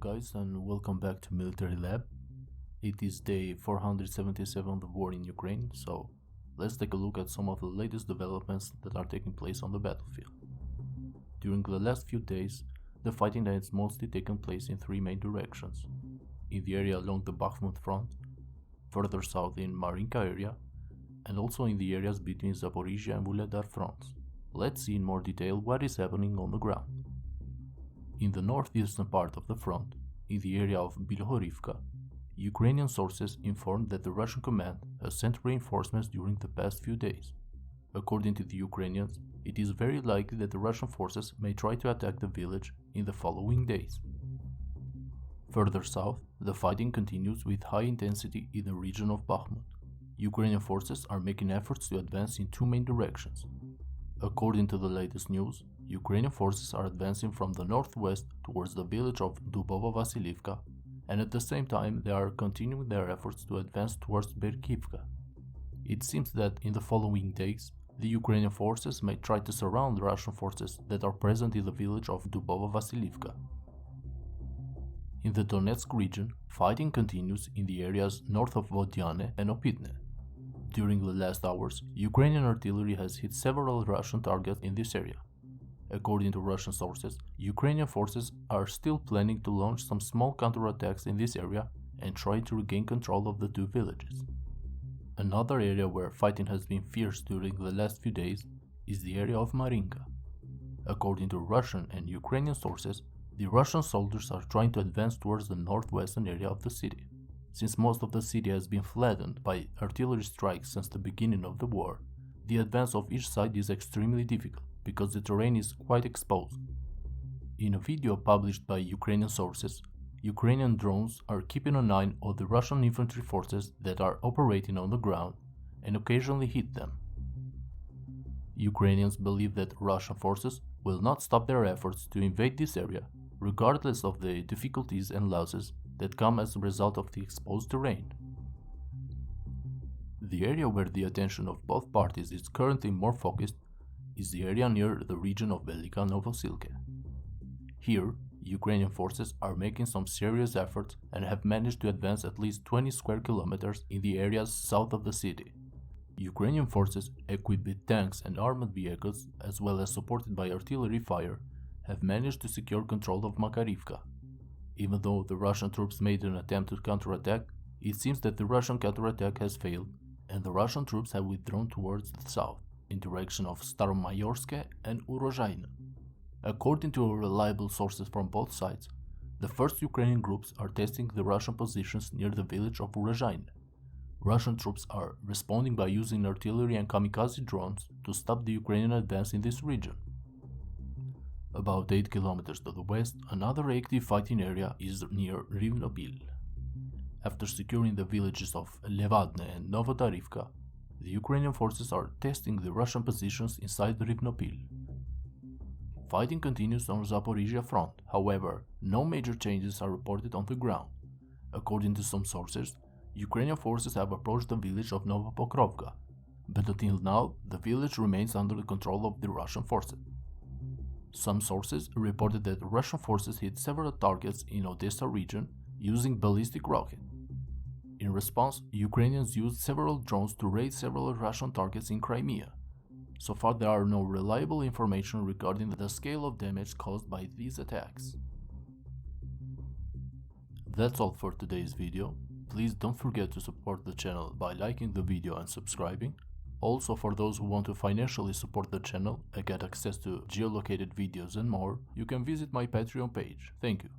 guys, and welcome back to Military Lab. It is day 477 of the war in Ukraine, so let's take a look at some of the latest developments that are taking place on the battlefield. During the last few days, the fighting has mostly taken place in three main directions: in the area along the Bakhmut front, further south in Marinka area, and also in the areas between Zaporizhia and Vuhledar fronts. Let's see in more detail what is happening on the ground. In the northeastern part of the front, in the area of Velyka, Ukrainian sources informed that the Russian command has sent reinforcements during the past few days. According to the Ukrainians, it is very likely that the Russian forces may try to attack the village in the following days. Further south, the fighting continues with high intensity in the region of Bakhmut. Ukrainian forces are making efforts to advance in two main directions. According to the latest news, Ukrainian forces are advancing from the northwest towards the village of Vasilivka, and at the same time they are continuing their efforts to advance towards Berkivka. It seems that in the following days, the Ukrainian forces may try to surround Russian forces that are present in the village of Vasilivka. In the Donetsk region, fighting continues in the areas north of Vodyane and Opitne. During the last hours, Ukrainian artillery has hit several Russian targets in this area. According to Russian sources, Ukrainian forces are still planning to launch some small counterattacks in this area and try to regain control of the two villages. Another area where fighting has been fierce during the last few days is the area of Marinka. According to Russian and Ukrainian sources, the Russian soldiers are trying to advance towards the northwestern area of the city. Since most of the city has been flattened by artillery strikes since the beginning of the war, the advance of each side is extremely difficult because the terrain is quite exposed. In a video published by Ukrainian sources, Ukrainian drones are keeping an eye on the Russian infantry forces that are operating on the ground and occasionally hit them. Ukrainians believe that Russian forces will not stop their efforts to invade this area, regardless of the difficulties and losses that come as a result of the exposed terrain. The area where the attention of both parties is currently more focused is the area near the region of Velyka Novosilka. Here, Ukrainian forces are making some serious efforts and have managed to advance at least 20 square kilometers in the areas south of the city. Ukrainian forces, equipped with tanks and armored vehicles, as well as supported by artillery fire, have managed to secure control of Makarivka. Even though the Russian troops made an attempt to counterattack, it seems that the Russian counterattack has failed, and the Russian troops have withdrawn towards the south, in direction of Staromayorske and Urozhaino. According to reliable sources from both sides, the first Ukrainian groups are testing the Russian positions near the village of Urozhaino. Russian troops are responding by using artillery and kamikaze drones to stop the Ukrainian advance in this region. About 8 kilometers to the west, another active fighting area is near Rivnopil. After securing the villages of Levadne and Novodarivka, the Ukrainian forces are testing the Russian positions inside Rivnopil. Fighting continues on Zaporizhia front, however, no major changes are reported on the ground. According to some sources, Ukrainian forces have approached the village of Novopokrovka, but until now the village remains under the control of the Russian forces. Some sources reported that Russian forces hit several targets in Odessa region using ballistic rockets. In response, Ukrainians used several drones to raid several Russian targets in Crimea. So far there are no reliable information regarding the scale of damage caused by these attacks. That's all for today's video. Please don't forget to support the channel by liking the video and subscribing. Also, for those who want to financially support the channel and get access to geolocated videos and more, you can visit my Patreon page. Thank you.